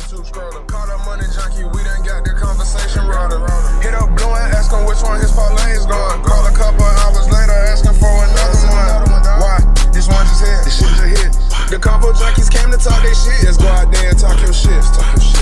YouTube scroller. Caught a money junkie, we done got the conversation rolling. Hit up Blue and ask him which one his parlay's going. Call a couple hours later asking for another one. Why? This one just hit. This shit just hit. The ConvoJunkies came to talk their shit. Just go out there and talk your shit.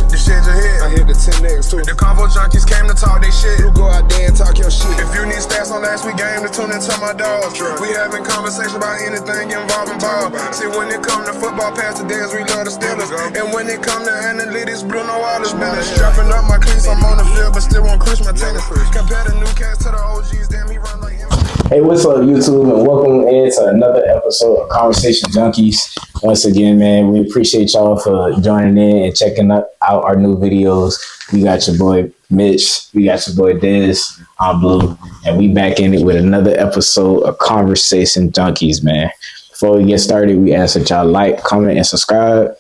This shit just hit. I hit the 10X too. The ConvoJunkies came to talk their shit. You go out there and talk your shit. If you need stats on last week game, to tune into my dogs. We having conversation about anything involving ball. See, when it come to football, past the days, we love the Steelers. And when it come to analytics, Blue know all this business. Strapping up my cleats, I'm on the field, but still won't cruise my tennis. Compare the new cats to the OGs, damn, he run like him. Hey, what's up, YouTube, and welcome into another episode of Conversation Junkies. Once again, man, we appreciate y'all for joining in and checking out our new videos. We got your boy Mitch, we got your boy Dez, I'm Blue, and we back in it with another episode of Conversation Junkies, man. Before we get started, we ask that y'all like, comment, and subscribe.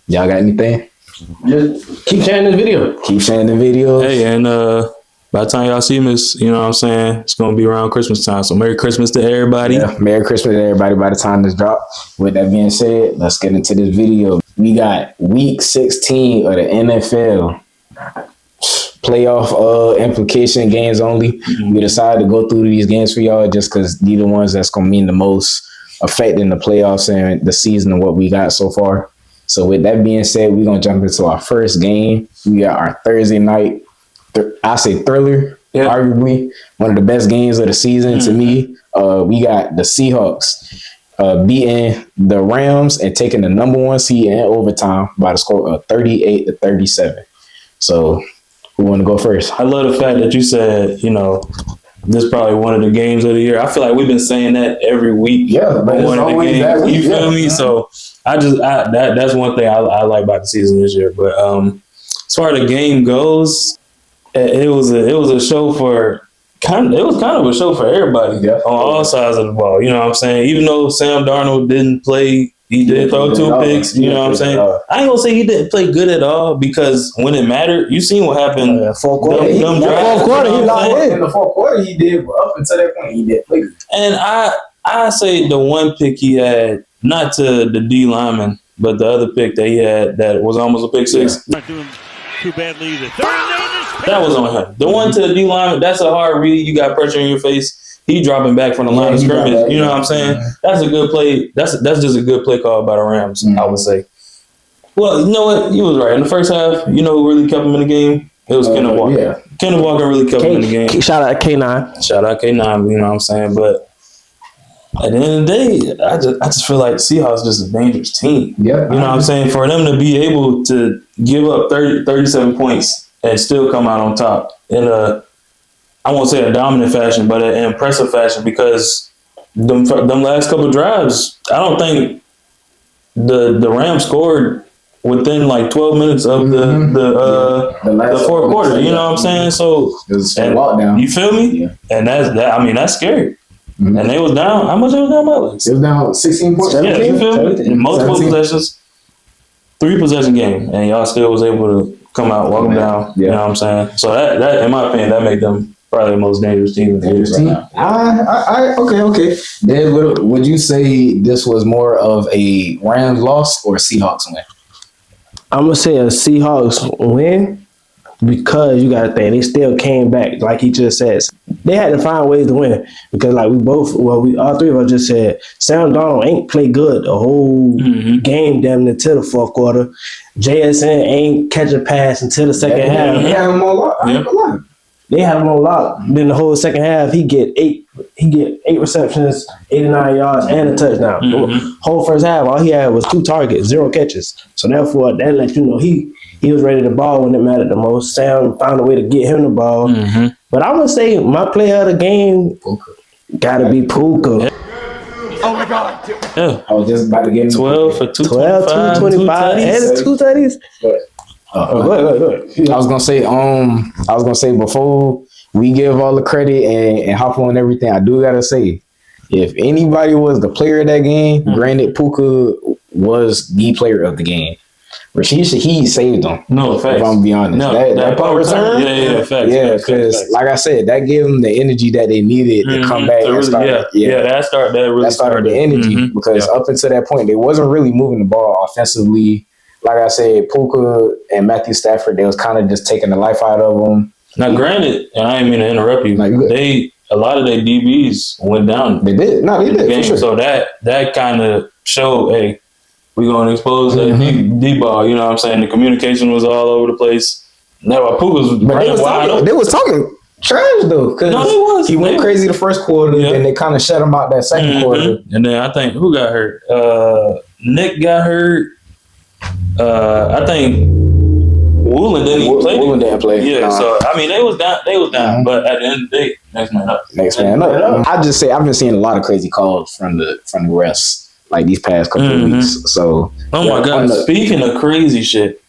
Y'all got anything? Just keep sharing this video. Keep sharing the videos. Hey, and by the time y'all see this, you know what I'm saying, it's going to be around Christmas time. So Merry Christmas to everybody. Yeah, Merry Christmas to everybody by the time this drop. With that being said, let's get into this video. We got week 16 of the NFL playoff implication games only. We decided to go through these games for y'all just because these are the ones that's going to mean the most, affecting the playoffs and the season and what we got so far. So with that being said, we're going to jump into our first game. We got our Thursday night, I say thriller, arguably one of the best games of the season to me. We got the Seahawks beating the Rams and taking the number one seed in overtime by the score of 38-37. So who want to go first? I love the fact that you said, you know, this is probably one of the games of the year. I feel like we've been saying that every week. Yeah, but one of the games. You feel me? So that's one thing I like about the season this year. But as far as the game goes, it was a show for kind of a show for everybody on all sides of the ball. You know what I'm saying? Even though Sam Darnold didn't play, he did throw two picks. You know what I'm saying? I ain't gonna say he didn't play good at all because when it mattered, you seen what happened. Fourth quarter, he locked in. In the fourth quarter, he did. But up until that point, he did play good. And I say the one pick he had, not to the D lineman, but the other pick that he had that was almost a pick six. Not doing too badly either. That was on him. The one to the D lineman, that's a hard read. You got pressure in your face. He dropping back from the line of scrimmage. You know what I'm saying? That's a good play. That's just a good play call by the Rams, I would say. Well, you know what? He was right. In the first half, you know who really kept him in the game? It was Kenneth Walker. Yeah. Kenneth Walker really kept him in the game. Shout out K9. Shout out K9, you know what I'm saying? But at the end of the day, I just feel like Seahawks just a dangerous team. Yeah, you know what I'm saying? For them to be able to give up 37 points and still come out on top in a, I won't say a dominant fashion, but an impressive fashion, because them last couple of drives, I don't think the Rams scored within like 12 minutes of the fourth quarter. You know what I'm saying? So it was a lockdown. You feel me? Yeah. And that's scary. Mm-hmm. And they was down. How much they was down by? Like, it was down 16 points. Yeah, you feel me? In multiple possessions, 3-possession game, and y'all still was able to come out, walk them down. Yeah. You know what I'm saying? So that, in my opinion, that made them probably the most dangerous team in the league right now. Okay. Then would you say this was more of a Rams loss or a Seahawks win? I'm gonna say a Seahawks win because you gotta think they still came back, like he just said. They had to find ways to win because, like we all three of us just said, Sam Darnold ain't played good the whole game damn near to the fourth quarter. JSN ain't catch a pass until the second half. They had him on lock. They had him on lock. Then the whole second half, he get eight receptions, 89 yards, and a touchdown. Whole first half, all he had was 2 targets, 0 catches. So therefore, that lets you know he was ready to ball when it mattered the most. Sam found a way to get him the ball. But I'm gonna say my player of the game gotta be Puka. Oh my God! Yeah, I was just about to get 12 for 225, and 2 tutties. Go ahead. I was gonna say before we give all the credit and hop on everything, I do gotta say, if anybody was the player of that game, granted Puka was the player of the game. Rashid, he saved them. No, facts. If I'm gonna be honest. No, that punt return? Facts. Yeah, because like I said, that gave them the energy that they needed to come back and start. That started the energy because up until that point, they wasn't really moving the ball offensively. like I said, Puka and Matthew Stafford, they was kind of just taking the life out of them. Now, granted, and I didn't mean to interrupt you, a lot of their DBs went down. They did. No, they did. Game. For sure. So that kind of showed, hey, we're going to expose that D-ball. You know what I'm saying? The communication was all over the place. Now, Puka was running wide open. They was talking trash, though. No, he went crazy the first quarter, and they kind of shut him out that second quarter. And then I think, who got hurt? Nick got hurt. I think Woolen didn't even play. Woolen didn't play. Yeah, so, I mean, they was down. But at the end of the day, next man up. I just say, I've been seeing a lot of crazy calls from the refs. Like these past couple of weeks. So, oh my God! Speaking of crazy shit,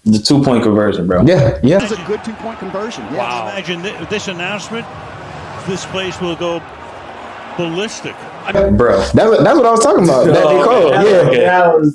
the 2-point conversion, bro. Yeah. It's a good 2-point conversion. Yes. Wow! Imagine this announcement. This place will go ballistic, bro. That's what I was talking about. That they called.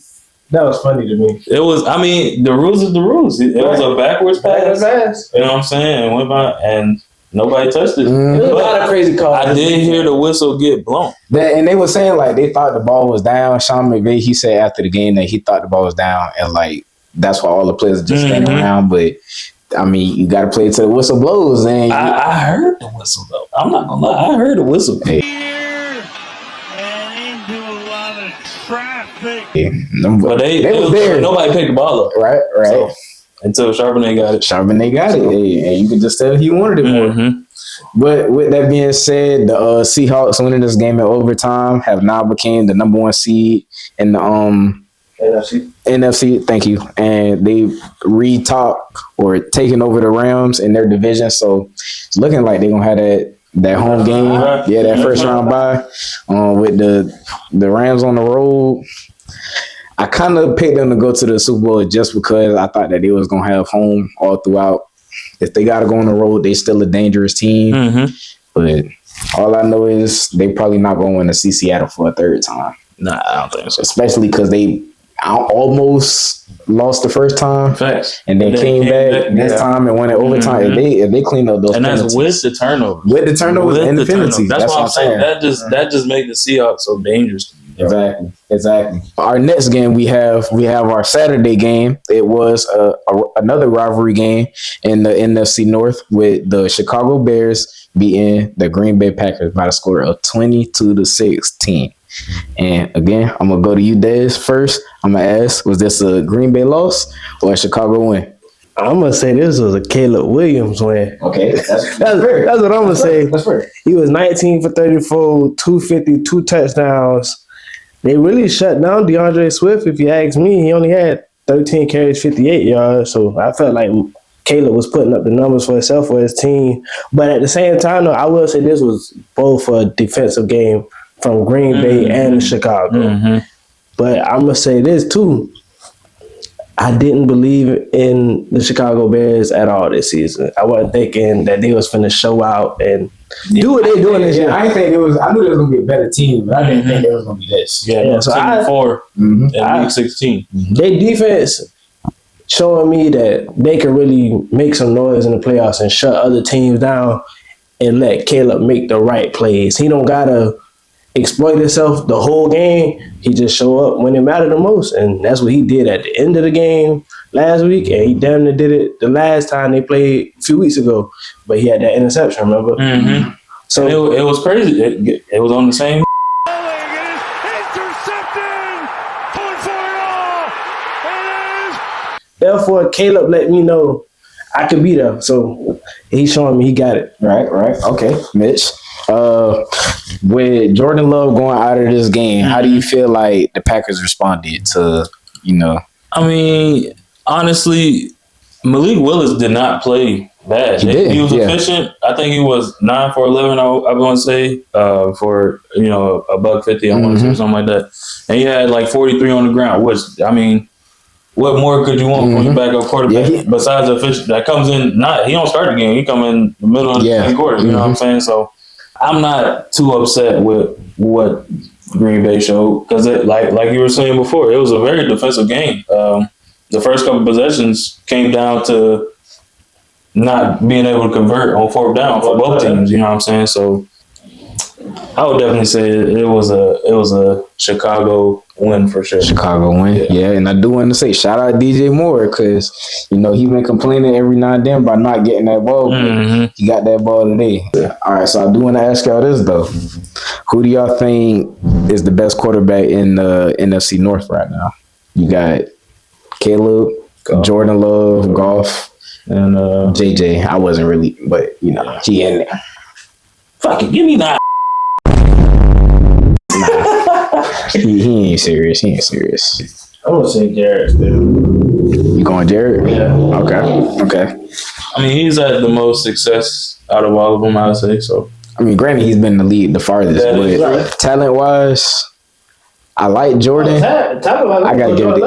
That was funny to me. It was. I mean, the rules is the rules. It was a backwards pass. You know what I'm saying? Went by and. Nobody touched it. There was a lot of crazy calls. I did hear the whistle get blown. And they were saying, like, they thought the ball was down. Sean McVay, he said after the game that he thought the ball was down. And, like, that's why all the players are just standing around. But, I mean, you got to play till the whistle blows. And I heard the whistle, though. I'm not going to lie. I heard the whistle. here and into a lot of traffic. But they was there. Nobody picked the ball up. Right. So, until Charbonnet got it. And you could just tell he wanted it more. But with that being said, the Seahawks winning this game in overtime have now became the number 1 seed in the NFC. Thank you. And they taking over the Rams in their division. So it's looking like they're gonna have that home game. Yeah, that first round bye. With the Rams on the road. I kind of picked them to go to the Super Bowl just because I thought that they was going to have home all throughout. If they got to go on the road, they still a dangerous team. But all I know is they probably not going to win to see Seattle for a third time. Nah, I don't think so. Especially because they almost lost the first time. Facts. And they came back this time and won it overtime. If they clean up those penalties. And that's with the turnovers. With the turnovers and the penalties. That's what I'm saying. That just made the Seahawks so dangerous. Exactly. Our next game we have our Saturday game. It was another rivalry game in the NFC North with the Chicago Bears beating the Green Bay Packers by the score of 22-16. And again, I'm gonna go to you, Dez, first. I'm gonna ask, was this a Green Bay loss or a Chicago win? I'm gonna say this was a Caleb Williams win. Okay, that's fair. That's what I'm gonna say. That's fair. He was 19 for 34, 250, 2 touchdowns. They really shut down DeAndre Swift. If you ask me, he only had 13 carries, 58 yards. So I felt like Caleb was putting up the numbers for himself, for his team. But at the same time, though, I will say this was both a defensive game from Green Bay and Chicago. But I'm going to say this, too. I didn't believe in the Chicago Bears at all this season. I wasn't thinking that they was finna show out and do what they're doing this year. I didn't think I knew there was gonna be a better team, but I didn't think there was gonna be this. Yeah, so 10-4 in week 16. Their defense showing me that they can really make some noise in the playoffs and shut other teams down and let Caleb make the right plays. He don't gotta exploit himself the whole game. He just show up when it mattered the most, and that's what he did at the end of the game last week, and he damn near did it the last time they played a few weeks ago. But he had that interception, remember? So it was crazy. It was on the same. Therefore, Caleb let me know I could be there. So he's showing me he got it. Right. Okay, Mitch. With Jordan Love going out of this game, how do you feel like the Packers responded to, I mean, honestly, Malik Willis did not play bad. He was efficient. I think he was 9 for 11, I'm going to say, for, $150, I want to say, something like that. And he had like 43 on the ground, which, I mean, what more could you want from your backup quarterback besides the efficient? That comes in, he don't start the game. He come in the middle of the second quarter, you know what I'm saying? So I'm not too upset with what Green Bay showed because, like you were saying before, it was a very defensive game. The first couple possessions came down to not being able to convert on fourth down for both teams. You know what I'm saying? So I would definitely say it was a Chicago win for sure. Chicago win, yeah. And I do want to say shout out DJ Moore because he been complaining every now and then about not getting that ball. But he got that ball today. All right, so I do want to ask y'all this though: who do y'all think is the best quarterback in the NFC North right now? You got Caleb, Jordan Love, Goff, and JJ. I wasn't really, but he in there. Fuck it, give me that. He ain't serious. He ain't serious. I'm gonna say Jared still. You going Jared? Yeah. Okay. I mean, he's had the most success out of all of them, I would say. So, I mean, granted, he's been in the league the farthest, but right. talent-wise, I like Jordan. I gotta give it.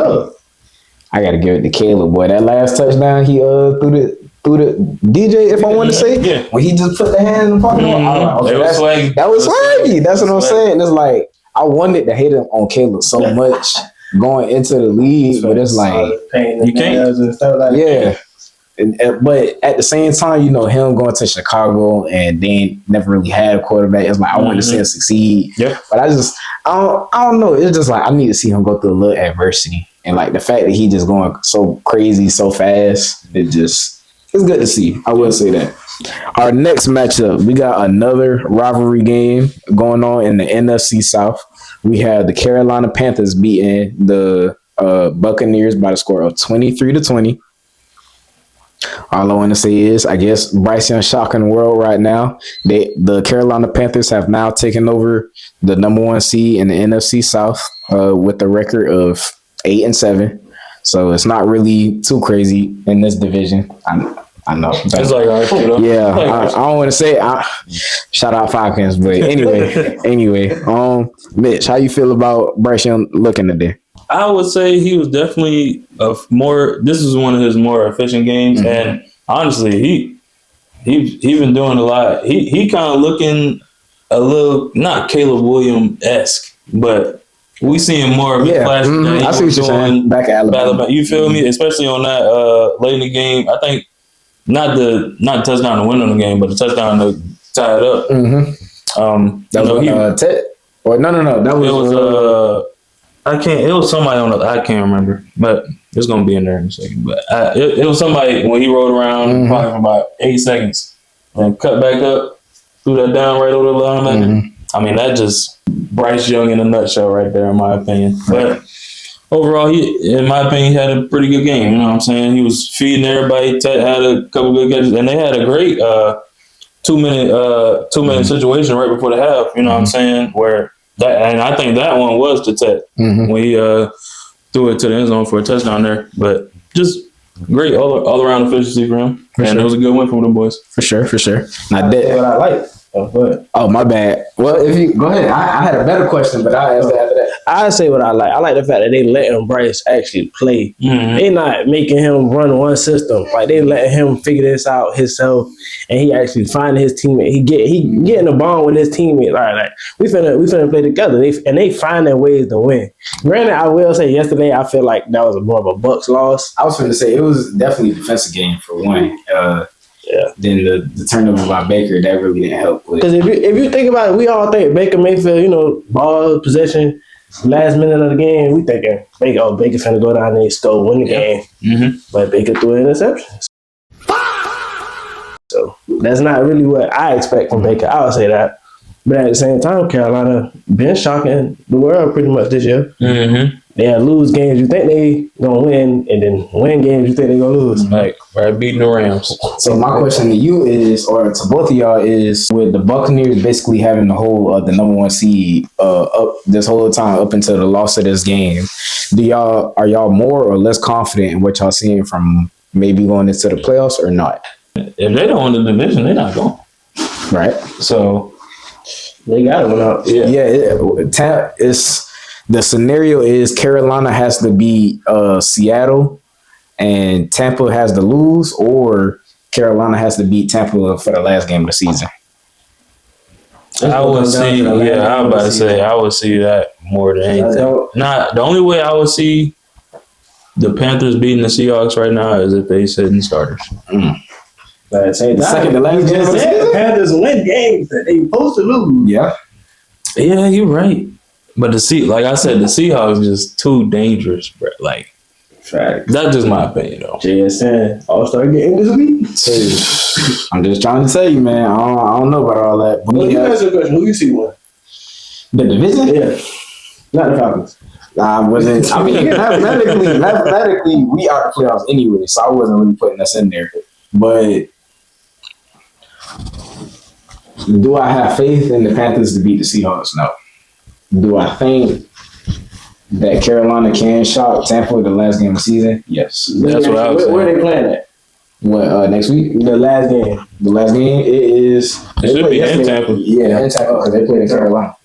I gotta give it to Caleb. Boy, that last touchdown he threw the DJ, if I want to say, when he just put the hand in the pocket. That was swaggy. That's what I'm saying. It's like I wanted to hate him on Caleb so much going into the league, but it's like you can't. And stuff like yeah. But at the same time, him going to Chicago and they never really had a quarterback. It's like I want to see him succeed. Yeah. But I don't know. It's just like I need to see him go through a little adversity. And like the fact that he just going so crazy so fast, it's good to see. I will say that. Our next matchup, we got another rivalry game going on in the NFC South. We have the Carolina Panthers beating the Buccaneers by the score of 23-20. All I want to say is, I guess Bryce Young shocking the world right now. The Carolina Panthers have now taken over the number 1 seed in the NFC South with a record of 8-7. So it's not really too crazy in this division. I know. It's like I don't want to say shout out Falcons, but anyway, Mitch, how you feel about Bryce Young looking today? I would say he was definitely this is one of his more efficient games, and honestly, he's been doing a lot. He kind of looking a little not Caleb Williams-esque, but we seeing more of a flash. I see what you're saying. Back at Alabama. You feel me? Especially on that late in the game. I think not the touchdown to win on the game, but the touchdown to tie it up. That was Ted. Or no. That was it was somebody on the. I can't remember, but it's gonna be in there in a second. But it was somebody when he rolled around probably for about 8 seconds and cut back up, threw that down right over the line. I mean, that just Bryce Young in a nutshell right there, in my opinion. But overall, in my opinion, he had a pretty good game. You know what I'm saying? He was feeding everybody. Had a couple good catches, and they had a great 2-minute situation right before the half. You know what I'm saying? Where and I think that one was to Ted when he threw it to the end zone for a touchdown there. But just great all around efficiency for him, and it was a good win for the boys. For sure. Now that what I like. Oh, my bad. Well, if you go ahead, I had a better question, but I'll answer after that. I say what I like. I like the fact that they letting Bryce actually play. They not making him run one system. Like they letting him figure this out himself, and he actually finding his teammate. He getting a bond with his teammate. Like we finna play together. They finding ways to win. Granted, I will say yesterday I feel like that was more of a Bucs loss. I was finna say it was definitely a defensive game for one. Then the turnover by Baker, that really didn't help. Because if you think about it, we all think Baker Mayfield, ball possession, last minute of the game, we thinking Baker finna go down there and still win the game. But Baker threw an interception. So that's not really what I expect from Baker. I would say that. But at the same time, Carolina been shocking the world pretty much this year. They lose games you think they gonna win, and then win games you think they gonna lose. Like right beating the Rams. So my question to you is, or to both of y'all is, with the Buccaneers basically having the whole the number 1 seed up this whole time up until the loss of this game, are y'all more or less confident in what y'all seeing from maybe going into the playoffs or not? If they don't win the division, they're not going. Right. So they got it went out. It's the scenario is Carolina has to beat Seattle and Tampa has to lose, or Carolina has to beat Tampa for the last game of the season. I would see. I'm about to say I would see that more than anything. The only way I would see the Panthers beating the Seahawks right now is if they sit in starters. The last game of the season, Panthers win games that they supposed to lose. Yeah. Yeah, you're right. But like I said, the Seahawks is just too dangerous, bro. Like, Fact. that's just my opinion, though. JSN All-Star game this week. I'm just trying to tell you, man. I don't know about all that. But Well, you answer the question. Who you see one? the division? Yeah. Not the Falcons. I wasn't. I mean, mathematically, we are the playoffs anyway, so I wasn't really putting us in there. But do I have faith in the Panthers to beat the Seahawks? No. Do I think that Carolina can shock Tampa the last game of the season? Yes. That's what I was saying. Where they playing at? What, next week? The last game. The last game, it is. It should be in Tampa. Yeah, in Tampa, because they played in Carolina.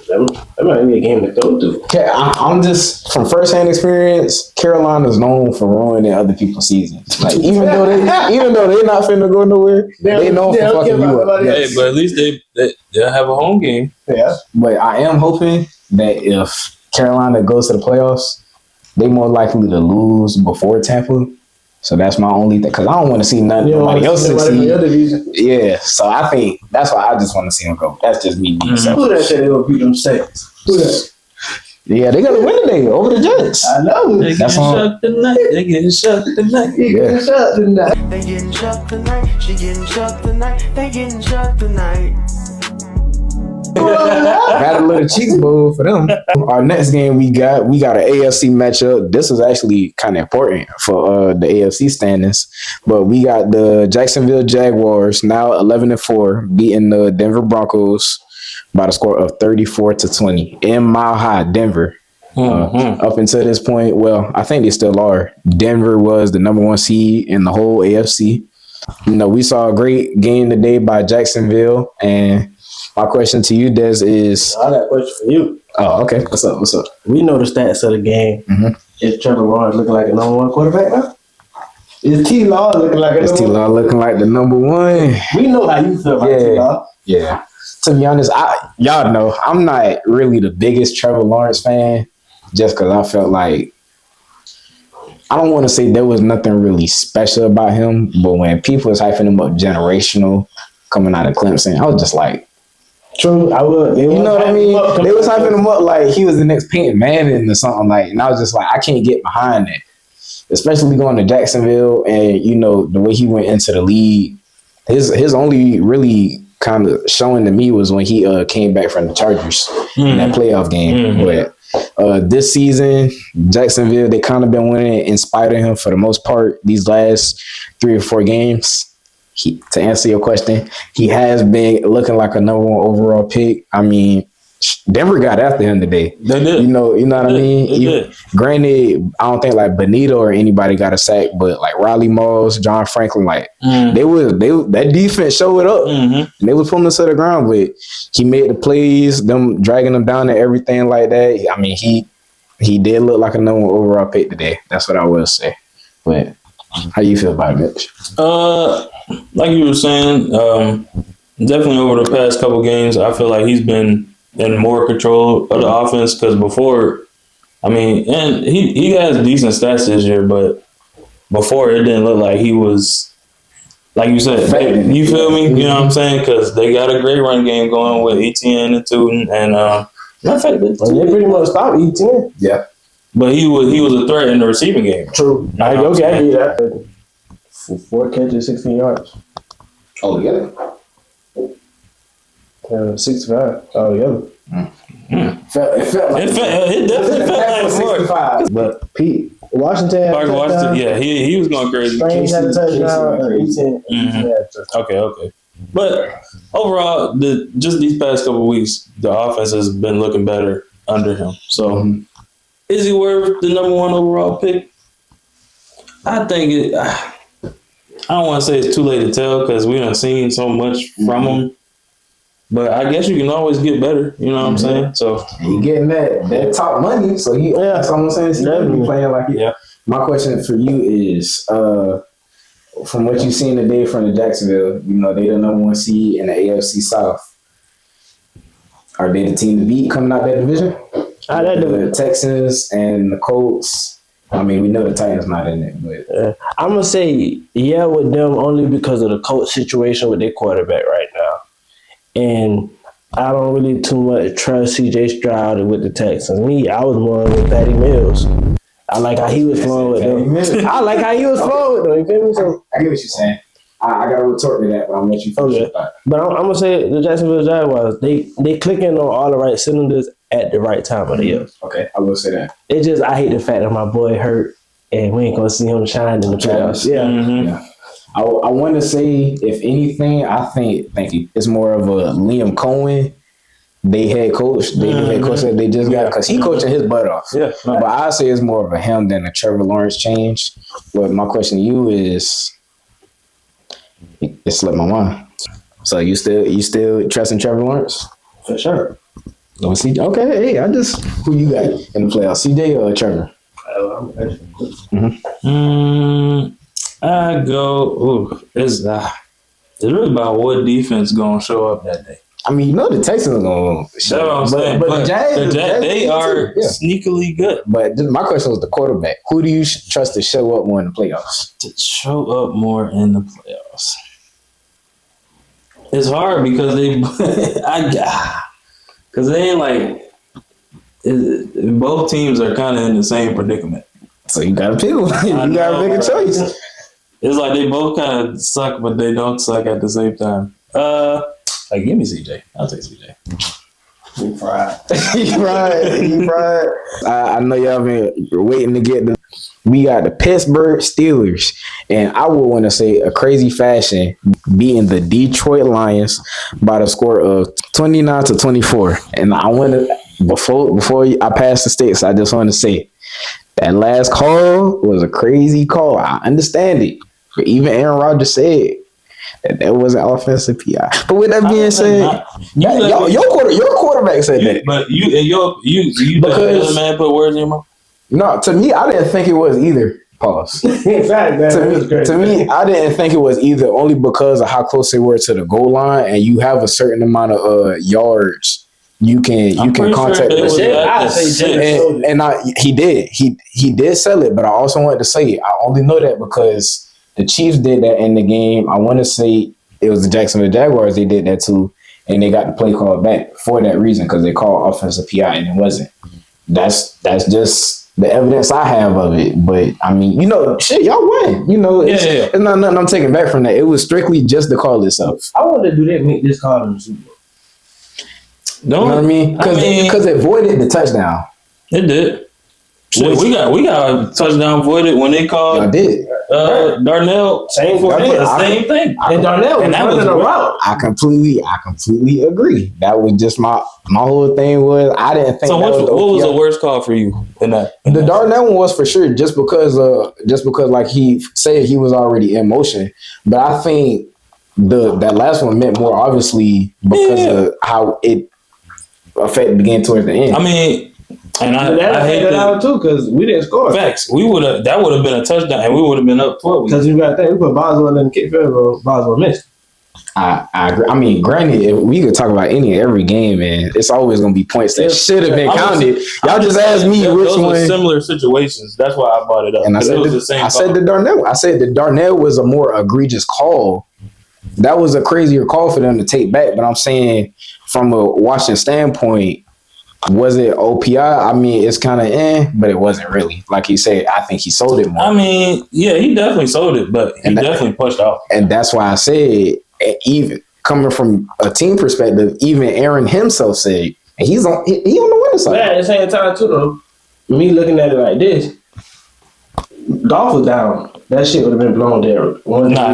That might be a game to go to. I'm just, from first-hand experience, Carolina's known for ruining other people's seasons. Like, even though they're not finna go nowhere, they know for fucking you up. Hey, but at least they'll have a home game. Yeah. But I am hoping that if Carolina goes to the playoffs, they more likely to lose before Tampa. So that's my only thing, because I don't want to see nobody else succeed. Yeah, so I think that's why I just want to see them go. That's just me being selfish. Who that said they gonna beat them Saints? Who that? Yeah, they got to win today over the Jets. I know. They getting shocked tonight. They getting shocked tonight. They getting shocked tonight. They getting shocked tonight. She getting shocked tonight. They getting shocked tonight. Got a little cheeks bowl for them. Our next game we got an AFC matchup. This is actually kind of important for the AFC standings. But we got the Jacksonville Jaguars, now 11-4, beating the Denver Broncos by the score of 34-20 in Mile High, Denver. Up until this point, well, I think they still are. Denver was the number 1 seed in the whole AFC. You know, we saw a great game today by Jacksonville, and my question to you, Des, is... I got a question for you. Oh, okay. What's up? We know the stats of the game. Mm-hmm. Is Trevor Lawrence looking like a number 1 quarterback now? Is T-Law looking like a number 1? Is T-Law looking like the number 1? We know how you feel about T-Law. Yeah. To be honest, y'all know, I'm not really the biggest Trevor Lawrence fan, just because I felt like... I don't want to say there was nothing really special about him, but when people was hyping him up generational coming out of Clemson, I was just like... True, I would. You know what I mean? They was hyping him up like he was the next Peyton Manning or something like, and I was just like, I can't get behind that. Especially going to Jacksonville, and you know the way he went into the league. His only really kind of showing to me was when he came back from the Chargers in that playoff game. But this season, Jacksonville, they kind of been winning in spite of him for the most part. These last 3 or 4 games. To answer your question, he has been looking like a number 1 overall pick. I mean, Denver got after him today. They did. You know what I mean? Granted, I don't think like Benito or anybody got a sack, but like Riley Moss, John Franklin, like that defense showed up. And they was pulling us to the ground, but he made the plays, them dragging them down and everything like that. I mean, he did look like a number 1 overall pick today. That's what I will say. But how you feel about it, Mitch? Like you were saying, definitely over the past couple games, I feel like he's been in more control of the offense, because before, I mean, and he has decent stats this year, but before it didn't look like he was, like you said, you feel me? You know what I'm saying? Because they got a great run game going with ETN and Tootin, and matter of fact, they pretty much stopped ETN. Yeah. But he was a threat in the receiving game. True. I give you that. 4 catches, 16 yards. Oh, yeah. 65 altogether. It definitely felt like more. But Pete, Washington had a touchdown. Yeah, he was going crazy. Strange had a touchdown. Okay. But overall, just these past couple of weeks, the offense has been looking better under him. So, is he worth the number 1 overall pick? I think I don't want to say it's too late to tell, because we done seen so much from him. But I guess you can always get better. You know what I'm saying? So he getting that top money. So that's what I'm saying. He's definitely playing like it. Yeah. My question for you is, from what you've seen today from the Jacksonville, you know, they the number 1 seed in the AFC South. Are they the team to beat coming out that division? The Texans and the Colts. I mean, we know the Titans not in it, but I'm gonna say with them only because of the coach situation with their quarterback right now, and I don't really too much trust C.J. Stroud with the Texans. I was more with Patty Mills. I like how he was flowing with them. I like how he was flowing with them. You feel me? So I get what you're saying. I got to retort to that, but I'm going to let you finish it. But I'm going to say the Jacksonville Jaguars, they clicking on all the right cylinders at the right time of the year. Okay, I will say that. It's just, I hate the fact that my boy hurt and we ain't going to see him shine in the playoffs. Yeah. Mm-hmm. Yeah. I want to say, if anything, I think, thank you, it's more of a Liam Cohen, they head coach. They head coach that they just got, because he coaching his butt off. Yeah. But I say it's more of a him than a Trevor Lawrence change. But my question to you is, it slipped my mind. So you still trusting Trevor Lawrence? For sure. Oh, okay, hey, who you got in the playoffs, CJ or Trevor? I go. It's really about what defense gonna show up that day. I mean, the Texans are gonna show up, but the Jags, they are sneakily good. But my question was the quarterback. Who do you trust to show up more in the playoffs? To show up more in the playoffs, it's hard because they ain't like. Both teams are kind of in the same predicament. So you gotta pick one. You gotta make a choice. It's like they both kind of suck, but they don't suck at the same time. Give me CJ. I'll take CJ. He fried. He fried. I know y'all been waiting to get we got the Pittsburgh Steelers, and I would want to say a crazy fashion beating the Detroit Lions by the score of 29-24. And I want to before I pass the sticks, I just want to say that last call was a crazy call. I understand it, but even Aaron Rodgers said that wasn't offensive PI. But with that being said, your quarterback said that. But you because the man put words in your mouth. No, to me, I didn't think it was either. Pause. In fact, to me, I didn't think it was either, only because of how close they were to the goal line, and you have a certain amount of yards you can contact. He did sell it, but I also wanted to say I only know that because the Chiefs did that in the game. I want to say it was the Jacksonville Jaguars. They did that too, and they got the play call back for that reason because they called offensive PI and it wasn't. That's just the evidence I have of it. But I mean, shit, y'all win. It's not nothing I'm taking back from that. It was strictly just the call itself. I wonder, do they make this call in the Super Bowl? You know what I mean? Because it voided the touchdown. It did. Shit, we got a touchdown voided when they called. I did. Darnell, same thing. And Darnell was running a route. I completely agree. That was just my whole thing was I didn't think. So what was the worst call for you in that? The Darnell one was for sure, just because like he said he was already in motion. But I think that last one meant more obviously because of how it affected the game towards the end. I mean. And I hate that out too because we didn't score. Facts. That would have been a touchdown, and we would have been up 12. Because you got to think we put Boswell in the kick field goal. Boswell missed. I agree. I mean, granted, we could talk about every game, and it's always going to be points that should have been counted. Y'all just asked me which one. Those are similar situations. That's why I brought it up. And I said the Darnell. I said the Darnell was a more egregious call. That was a crazier call for them to take back. But I'm saying from a Washington standpoint, was it OPI? I mean, it's kind of but it wasn't really. Like he said, I think he sold it more. I mean, yeah, he definitely sold it, but he definitely pushed off. And that's why I said, even coming from a team perspective, even Aaron himself said, and he on the winning side. But at the same time, too, though, me looking at it like this, Goff was down. That shit would have been blown there.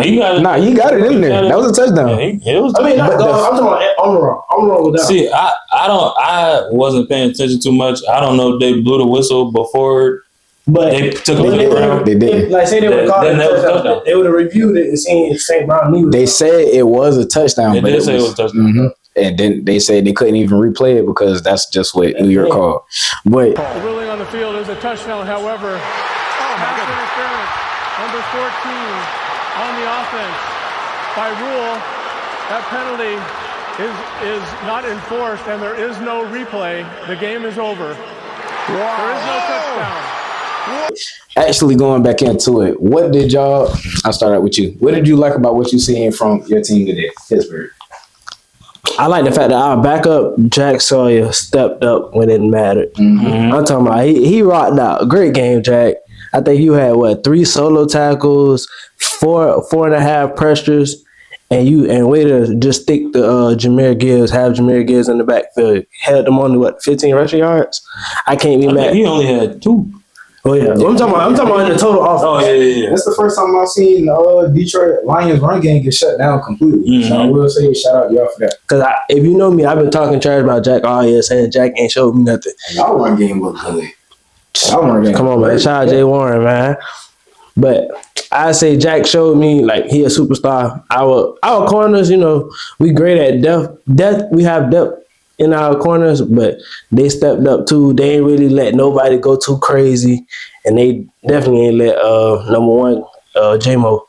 He got it in there. That was a touchdown. Yeah, I'm talking about Omar was down. See, I wasn't paying attention too much. I don't know if they blew the whistle before, but they took it around. They did. Like say they would have called it a touchdown. They would have reviewed it and seen if St. Brown knew. They said it was a touchdown. They did say it was a touchdown. Mm-hmm. And then they said they couldn't even replay it because that's just what New York called. But the ruling on the field is a touchdown. However, pass interference, number 14 on the offense. By rule, that penalty is not enforced, and there is no replay. The game is over. Wow. There is no touchdown. Actually, going back into it, what did y'all? I'll start out with you. What did you like about what you seen from your team today, Pittsburgh? I like the fact that our backup Jack Sawyer stepped up when it mattered. I'm talking about he rocked out. Great game, Jack. I think you had 3 solo tackles, 4.5 pressures, and way to just stick the Jahmyr Gibbs, have Jahmyr Gibbs in the backfield, held them on to 15 rushing yards. I can't be mad. He only had 2. Oh yeah, I'm talking about in the total offense. Oh yeah. That's the first time I've seen Detroit Lions run game get shut down completely. So I will say shout out to y'all for that. Because if you know me, I've been talking trash about Jack all year, saying Jack ain't showed me nothing. Y'all run game look good. Come on, man. Shout out Jay Warren, man. But I say Jack showed me like he a superstar. Our corners, we great at depth. We have depth in our corners, but they stepped up too. They ain't really let nobody go too crazy, and they definitely ain't let number 1 J-Mo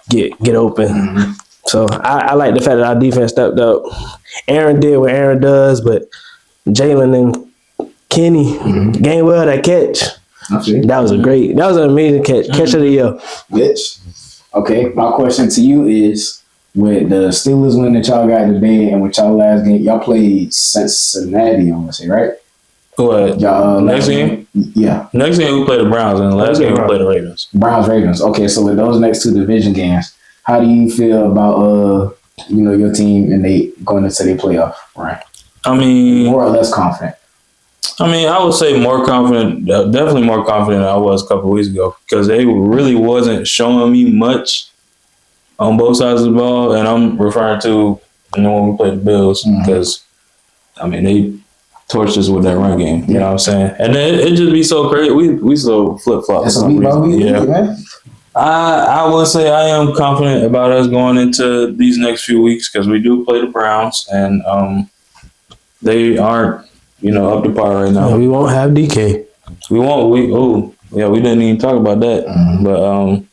get open. So I like the fact that our defense stepped up. Aaron did what Aaron does, but Jalen and Kenny game well that catch. That was an amazing catch. Catch of the year. Bitch. Okay, my question to you is, with the Steelers win that y'all got today and with y'all last game, y'all played Cincinnati, I want to say, right? What? Y'all next game? Yeah. Next game we played the Browns, and the last game we played the Ravens. Ravens. Okay, so with those next 2 division games, how do you feel about your team and they going into their playoff, right? I mean, more or less confident. I mean, I would say more confident, definitely more confident than I was a couple of weeks ago, because they really wasn't showing me much on both sides of the ball, and I'm referring to when we played the Bills, because I mean they torched us with that run game. You know what I'm saying? And then it just be so crazy. We so flip flop. Man. I would say I am confident about us going into these next few weeks, because we do play the Browns, and they aren't up to par right now. Yeah, we won't have DK. We won't. We didn't even talk about that, but.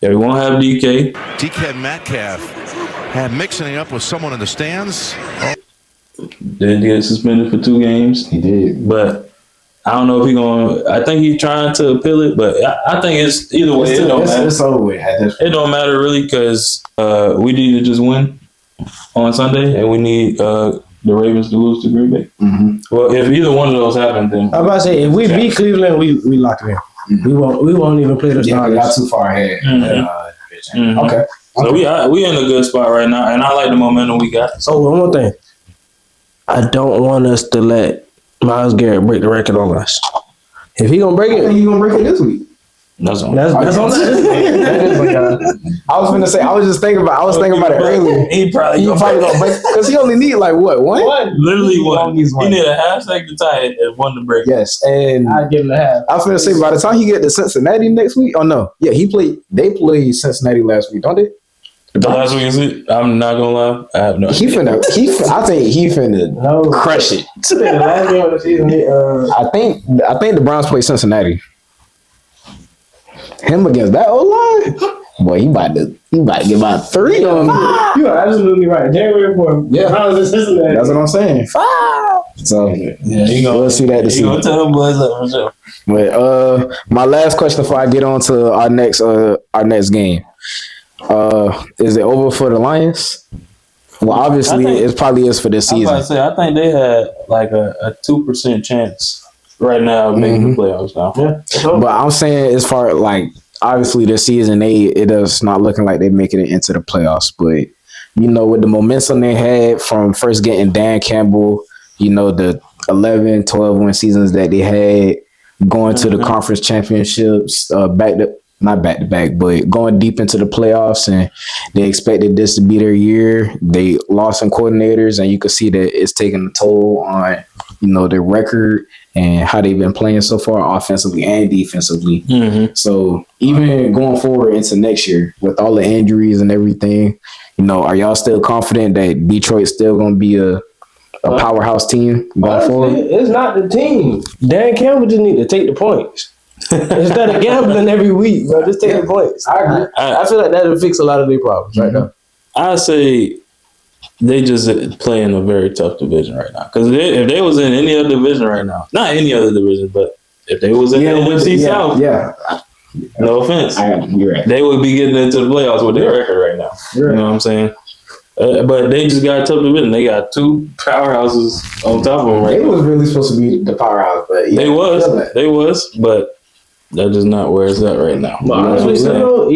Yeah, we won't have DK. DK Metcalf had mixing it up with someone in the stands. Did get suspended for 2 games. He did. But I don't know if he's going to – I think he's trying to appeal it, but I think it's either way. It don't matter. It's over with. It don't matter really, because we need to just win on Sunday, and we need the Ravens to lose to Green Bay. Well, if either one of those happen, then – I'm about to say, if we beat Cleveland, we lock it in. We won't even play the starters. Not too far ahead. Okay. So we in a good spot right now, and I like the momentum we got. So one more thing, I don't want us to let Myles Garrett break the record on us. If he gonna break it, he's gonna break it this week. That's on. I was gonna say. I was thinking about it earlier. He probably gonna break, because he only need one. Literally one. He need a half second to tie it and 1 to break. Yes, and I give him a half. I was gonna say by the time he get to Cincinnati next week. Oh no, yeah, they played Cincinnati last week, don't they? The last week is it? I'm not gonna lie. I have no. I think he finna crush it. The last game of the season. I think the Browns play Cincinnati. Him against that O-line, boy, he about to get about 3 on me. You are absolutely right. January 4th. Yeah, that's what I'm saying. 5. So we'll see that this season. Tell them boys up for sure. But my last question before I get on to our next game. Is it over for the Lions? Well, obviously, it probably is for this season. I think they had like a 2% chance right now of making the playoffs now. Yeah. But I'm saying, as far like obviously this season, it is not looking like they're making it into the playoffs. But with the momentum they had from first getting Dan Campbell, the 11, 12 win seasons that they had, going to the conference championships, not back to back, but going deep into the playoffs, and they expected this to be their year. They lost some coordinators, and you could see that it's taking a toll on, their record and how they've been playing so far, offensively and defensively. So even going forward into next year with all the injuries and everything, are y'all still confident that Detroit's still going to be a powerhouse team going forward? It's not the team. Dan Campbell just need to take the points. Instead of gambling every week, bro, just take the points. I agree. I feel like that'll fix a lot of their problems right now. I say they just play in a very tough division right now. Because if they was in any other division right now, not any other division, but if they was in the NFC South, no offense, you're right. They would be getting into the playoffs with their record right now. You know what I'm saying? But they just got tough to win. They got two powerhouses on top of them. Right They was really supposed to be the powerhouse, but yeah, they was, but that's just not where it's at right now. But honestly,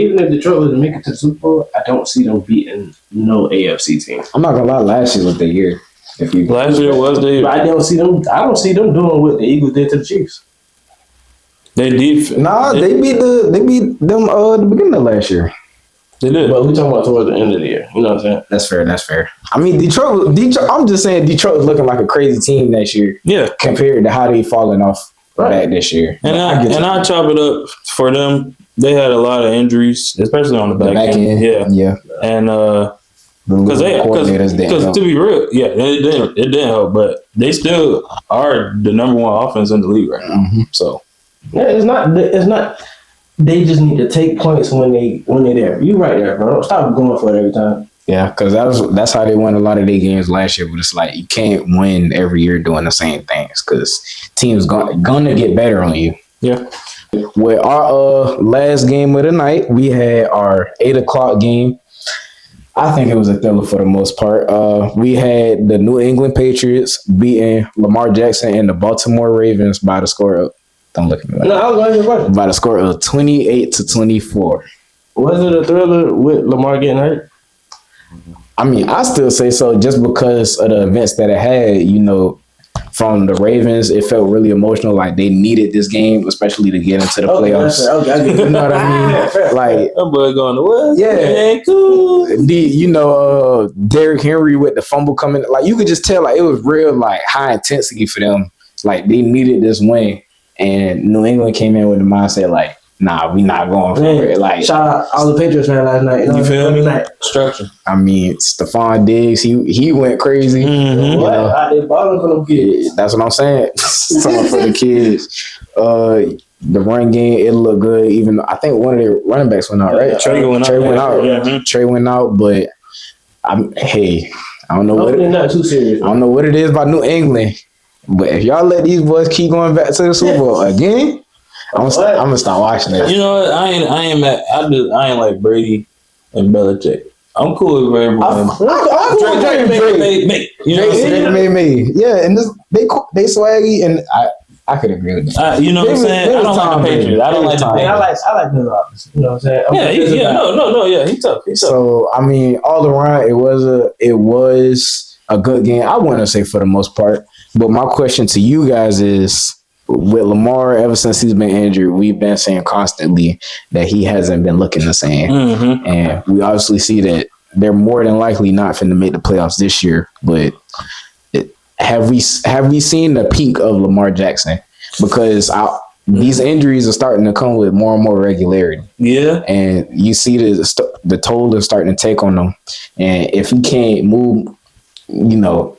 even if Detroit was to make it to the Super Bowl, I don't see them beating no AFC team. I'm not gonna lie. Last year was the year. Last year was the year. But I don't see them doing what the Eagles did to the Chiefs. They beat them the beginning of last year. They did. But we talking about towards the end of the year. You know what I'm saying? That's fair. I mean, Detroit. I'm just saying Detroit was looking like a crazy team next year. Yeah. Compared to how they falling off back this year. And I chop it up for them. They had a lot of injuries, especially on the back end. Yeah. And because to be real, it didn't help, but they still are the number one offense in the league right now. Mm-hmm. So yeah, it's not. They just need to take points when they're there. You right there, bro. Don't stop going for it every time. Yeah, because that's how they won a lot of their games last year. But it's like you can't win every year doing the same things because teams gonna get better on you. Yeah. With our last game of the night, we had our 8:00 game. I think it was a thriller for the most part. We had the New England Patriots beating Lamar Jackson and the Baltimore Ravens by the score of. Don't look at me. No, I was going to question. By the score of 28-24. Was it a thriller with Lamar getting hurt? I mean, I still say so just because of the events that it had, from the Ravens, it felt really emotional. Like they needed this game, especially to get into the playoffs. Okay. You know what I mean? Like, that boy going to what? Yeah, cool. Derrick Henry with the fumble coming. Like you could just tell, like it was real, like high intensity for them. Like they needed this win, and New England came in with the mindset like, nah, we not going for it. Like, shout out all the Patriots fan last night. You feel me? Structure. I mean, Stephon Diggs, he went crazy. Mm-hmm. What? They balling for them kids. That's what I'm saying. Something for the kids. The run game, it looked good. Even I think one of their running backs went out, right? Trey went out. Yeah. Trey went out, but I don't know what not too serious. I don't know what it is about New England, but if y'all let these boys keep going back to the Super Bowl again, I'm gonna start watching it. You know what? I ain't like Brady and Belichick. I'm cool with everybody. I'm cool with Drake. Yeah, and they swaggy, and I could agree with that. You know what I'm saying? I don't like the Patriots. I don't like the Patriots. I like the Rockets. You know what I'm saying? He's tough. So I mean, all around, it was a good game. I want to say for the most part, but my question to you guys is, with Lamar, ever since he's been injured, we've been saying constantly that he hasn't been looking the same. Mm-hmm. And we obviously see that they're more than likely not finna make the playoffs this year. But have we seen the peak of Lamar Jackson? Because these injuries are starting to come with more and more regularity. Yeah. And you see the toll is starting to take on them. And if he can't move, you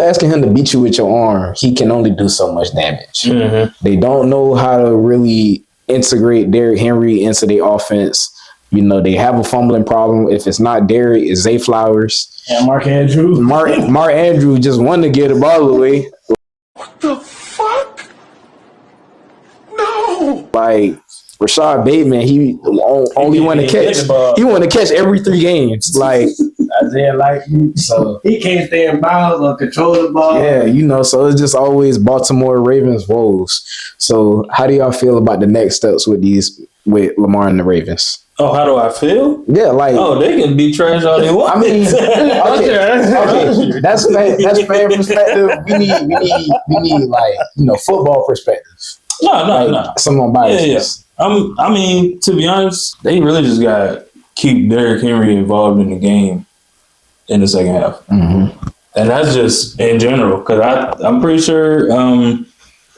asking him to beat you with your arm, he can only do so much damage. Mm-hmm. They don't know how to really integrate Derrick Henry into their offense. They have a fumbling problem. If it's not Derrick, it's Zay Flowers. And Mark Andrews. Mark Andrews just wanted to get the ball away. What the fuck? No. Like Rashad Bateman, he only want to catch. He want to catch every 3 games. Like Isaiah so he can't stay in bounds or control the ball. Yeah, so it's just always Baltimore Ravens woes. So how do y'all feel about the next steps with Lamar and the Ravens? Oh, how do I feel? Yeah, they can be trash all they want. I mean, okay, that's fan perspective. We need football perspective. No. Someone biased. Yeah. I mean, to be honest, they really just got to keep Derrick Henry involved in the game in the second half. Mm-hmm. And that's just in general, because I'm pretty sure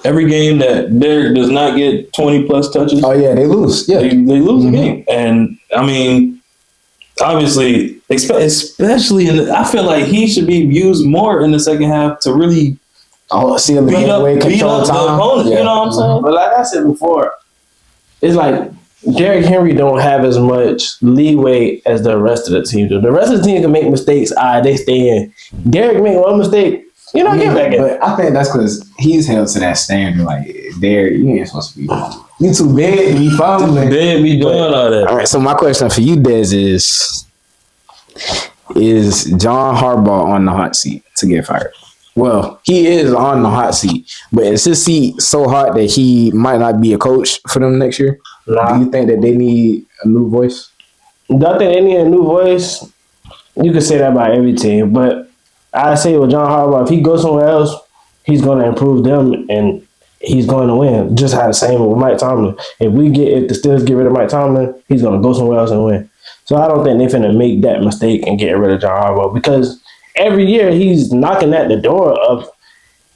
every game that Derrick does not get 20-plus touches. Oh, yeah, they lose. Yeah. They lose the game. And, I mean, obviously, especially I feel like he should be used more in the second half to really beat up the opponent. Yeah. You know what I'm saying? But like I said before, it's like Derrick Henry don't have as much leeway as the rest of the team do. The rest of the team can make mistakes. They stay in. Derrick make one mistake, get back in. But I think that's because he's held to that standard. Like, Derrick, you ain't supposed to be you too big to be fumbling. Big be doing all that. All right, so my question for you, Des, is Is John Harbaugh on the hot seat to get fired? Well, he is on the hot seat, but is his seat so hot that he might not be a coach for them next year? Nah. Do you think that they need a new voice? Do I think they need a new voice? You could say that about every team, but I say with John Harbaugh, if he goes somewhere else, he's going to improve them and he's going to win. Just how the same with Mike Tomlin. If the Steelers get rid of Mike Tomlin, he's going to go somewhere else and win. So I don't think they're finna make that mistake and get rid of John Harbaugh because every year he's knocking at the door of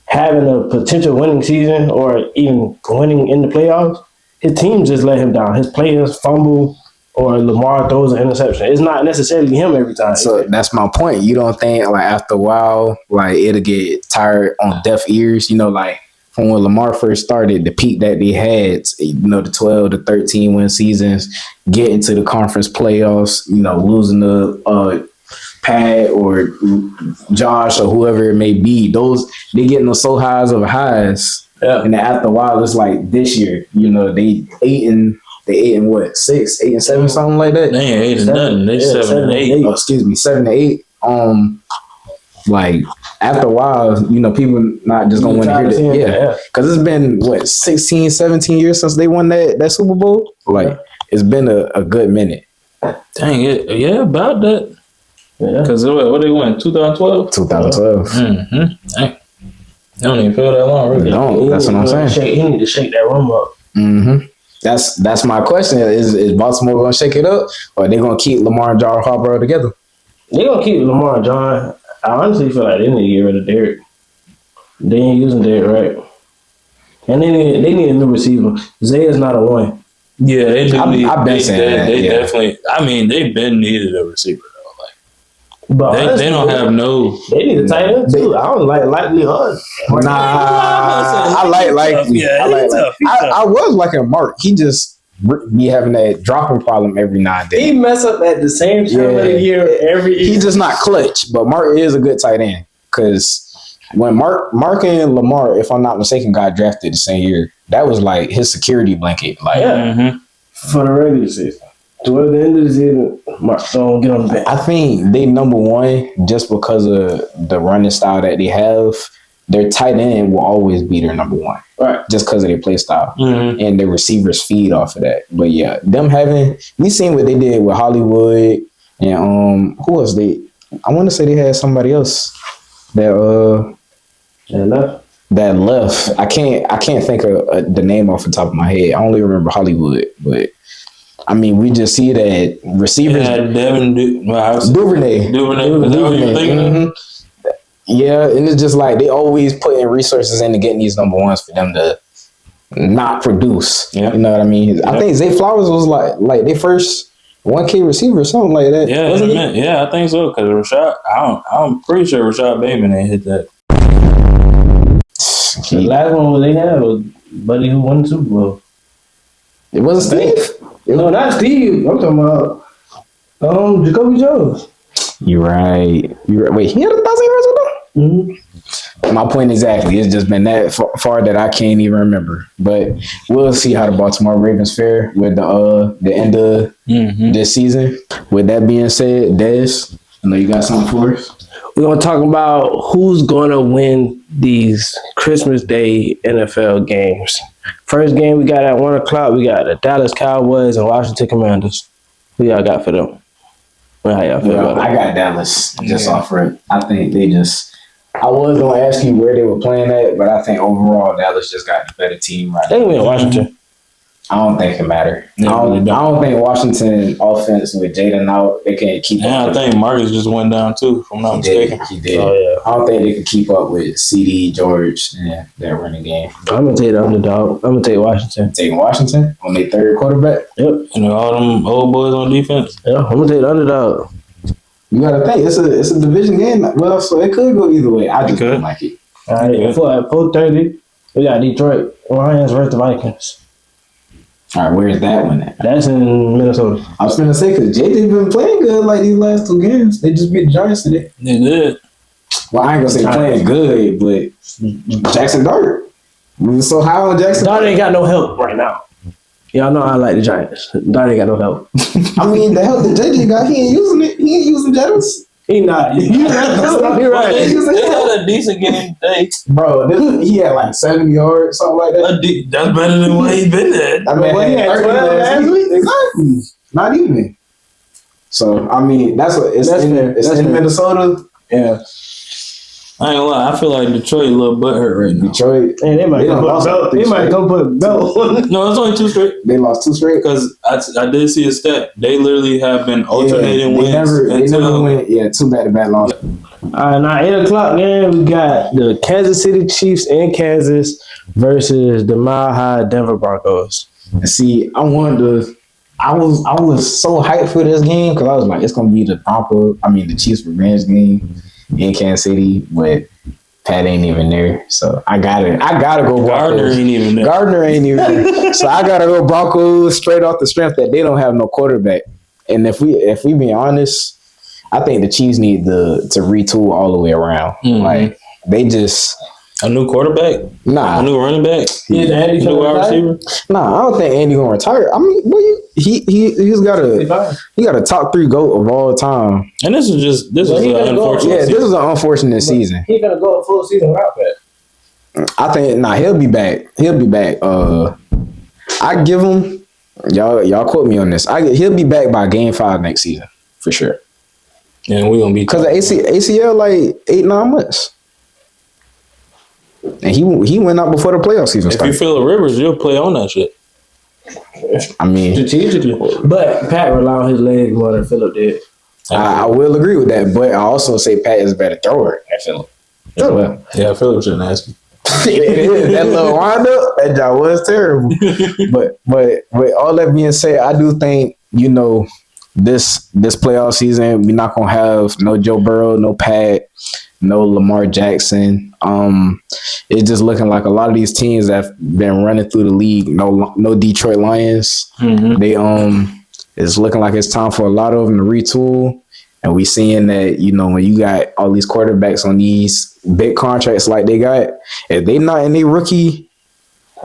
having a potential winning season or even winning in the playoffs. His team just let him down. His players fumble or Lamar throws an interception. It's not necessarily him every time. So that's my point. You don't think like after a while, like it'll get tired on deaf ears? You know, like from when Lamar first started, the peak that they had, you know, the 12 to 13 win seasons, getting to the conference playoffs, you know, losing the Pat or Josh or whoever it may be, they getting the so highs of highs. Yeah. And then after a while, it's like this year, you know, they ate in what, 6, 8 and 7, something like that. They ain't 8 and nothing. They 7 and 8. Oh, excuse me, 7 to 8. Like after a while, you know, people not just gonna want to hear that. Yeah, because it's been what 16, 17 years since they won that Super Bowl. Like it's been a good minute. Dang it, yeah, about that. Yeah, because what they won 2012. 2012. Mm-hmm. Dang. They don't even feel that long, really. No, that's what I'm saying. He need to shake that room up. Mm-hmm. That's my question. Is Baltimore gonna shake it up, or are they gonna keep Lamar and John Harbaugh together? They gonna keep Lamar and John. I honestly feel like they need to get rid of Derek. They ain't using Derek right, and they need a new receiver. Zay is not a one. Yeah, they do. I've been saying that. They definitely. I mean, they've been needed a receiver though. Like, but honestly, they don't have no. They need a tight end too. I don't like Likely Hunt. Nah, I like Likely. Yeah, I was liking Mark. He just be having that dropping problem every now and then. He mess up at the same time of the year every year. He's just not clutch, but Mark is a good tight end because when Mark and Lamar, if I'm not mistaken, got drafted the same year, that was like his security blanket. Like for the regular season. Toward the end of the season, Mark don't get on the bench. I think they number one just because of the running style that they have. Their tight end will always be their number one. Right. Just because of their play style. Mm-hmm. And their receivers feed off of that. But yeah, we seen what they did with Hollywood and who else I want to say they had somebody else that left. I can't think of the name off the top of my head. I only remember Hollywood, but I mean, we just see that receivers. Yeah, Devin Duvernay. Mm-hmm. Yeah, and it's just like they always put in resources into getting these number ones for them to not produce. Yeah. You know what I mean? Yeah. I think Zay Flowers was like their first 1K receiver or something like that. Yeah, I think so. Because Rashad, I'm pretty sure Rashad Bateman ain't hit that. The last one they had was Buddy who won the Super Bowl. It wasn't Steve. No, not Steve. I'm talking about Jacoby Jones. You're right. Wait, he had 1,000 yards with them? Mm-hmm. My point exactly. It's just been that far that I can't even remember. But we'll see how the Baltimore Ravens fare with the end of this season. With that being said, Des, I know you got something for us. We're going to talk about who's going to win these Christmas Day NFL games. First game we got at 1 o'clock, we got the Dallas Cowboys and Washington Commanders. Who y'all got for them? Well, how y'all feel about I got Dallas just off rip. I think I was going to ask you where they were playing at, but I think overall Dallas just got the better team right now. They win Washington. I don't think it matters. I don't think Washington offense with Jaden out, they can't keep up. Yeah, I think Marcus just went down too, if I'm not mistaken. He did. Oh, yeah. I don't think they can keep up with CD, George, and that running game. I'm going to take the underdog. I'm going to take Washington. Taking Washington on their third quarterback? Yep. You know, all them old boys on defense? Yeah, I'm going to take the underdog. You got to think, it's a division game. Well, so it could go either way. I just don't like it. All right, at 4:30, we got Detroit Lions versus the Vikings. All right, where's that one at? That's in Minnesota. I was going to say, because JJ been playing good like these last 2 games. They just beat the Giants today. They did. Well, I ain't going to say playing good, but Jackson Dart. We were so high on Jackson Dart ain't got no help right now. Y'all know I like the Giants. Dart ain't got no help. I mean, the help that JJ got, he ain't using it. He ain't using Jackson. He not. You're right. They had a decent game today. Bro, he had like 70 yards, something like that. That's better than what he been at. I mean, he had 30 last week. Exactly. Not even. So, I mean, that's in Minnesota. Yeah. I ain't gonna lie. I feel like Detroit a little butthurt right now. Detroit. And they might go put belt on. No, it's only 2 straight. They lost 2 straight. Because I did see a stat. They literally have been alternating wins. They never went. Yeah, 2 back-to-back losses. All right, now 8:00 game. We got the Kansas City Chiefs in Kansas versus the Mile High Denver Broncos. And see, I was so hyped for this game because I was like, it's gonna be the Chiefs revenge game in Kansas City, but Pat ain't even there, so I gotta go Broncos. Gardner ain't even there. So I gotta go Broncos straight off the strength that they don't have no quarterback. And if we be honest, I think the Chiefs need to retool all the way around. Mm-hmm. Like they just a new quarterback, a new running back, new wide receiver. Nah, I don't think Andy gonna retire. I mean, he's got a top 3 GOAT of all time. And this is an unfortunate. Yeah, this is an unfortunate season. He's gonna go a full season without that. I think he'll be back. I give him y'all quote me on this. He'll be back by game 5 next season for sure. And we're gonna be because the ACL like 8-9 months. And he went out before the playoff season started. If you feel Rivers, you'll play on that shit. I mean, strategically, but Pat relied on his legs more than Phillip did. I will agree with that, but I also say Pat is a better thrower than Phillip. Well. Yeah, Phillip shouldn't ask you. That little wind up, that job was terrible. but with all that being said, I do think this playoff season we're not gonna have no Joe Burrow, no Pat, no Lamar Jackson. It's just looking like a lot of these teams that have been running through the league. No Detroit Lions. Mm-hmm. They it's looking like it's time for a lot of them to retool. And we seeing that when you got all these quarterbacks on these big contracts like they got, if they not in their rookie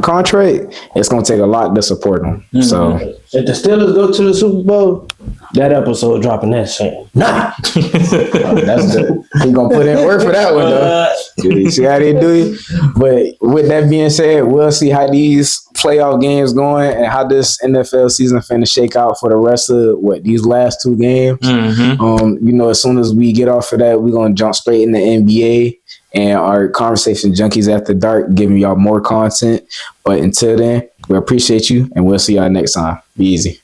contract, it's gonna take a lot to support them. Mm-hmm. So if the Steelers go to the Super Bowl, that episode dropping that shit. Nah. That's good. He gonna put in work for that one though. You see how they do it? But with that being said, we'll see how these playoff games going and how this NFL season finna shake out for the rest of these last 2 games. Mm-hmm. As soon as we get off of that, we're gonna jump straight into NBA and our Conversation Junkies After Dark, giving y'all more content. But until then, we appreciate you and we'll see y'all next time. Be easy.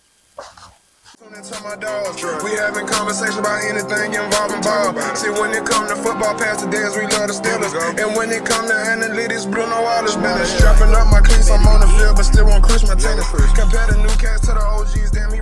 We having conversation about anything involving ball. See, when it come to football, past the days, we love the Steelers. And when it come to analytics, Bruno Wallace been strapping up my cleats. I'm on the field, but still won't crush my tennis. Compare the new cats to the OGs, damn, he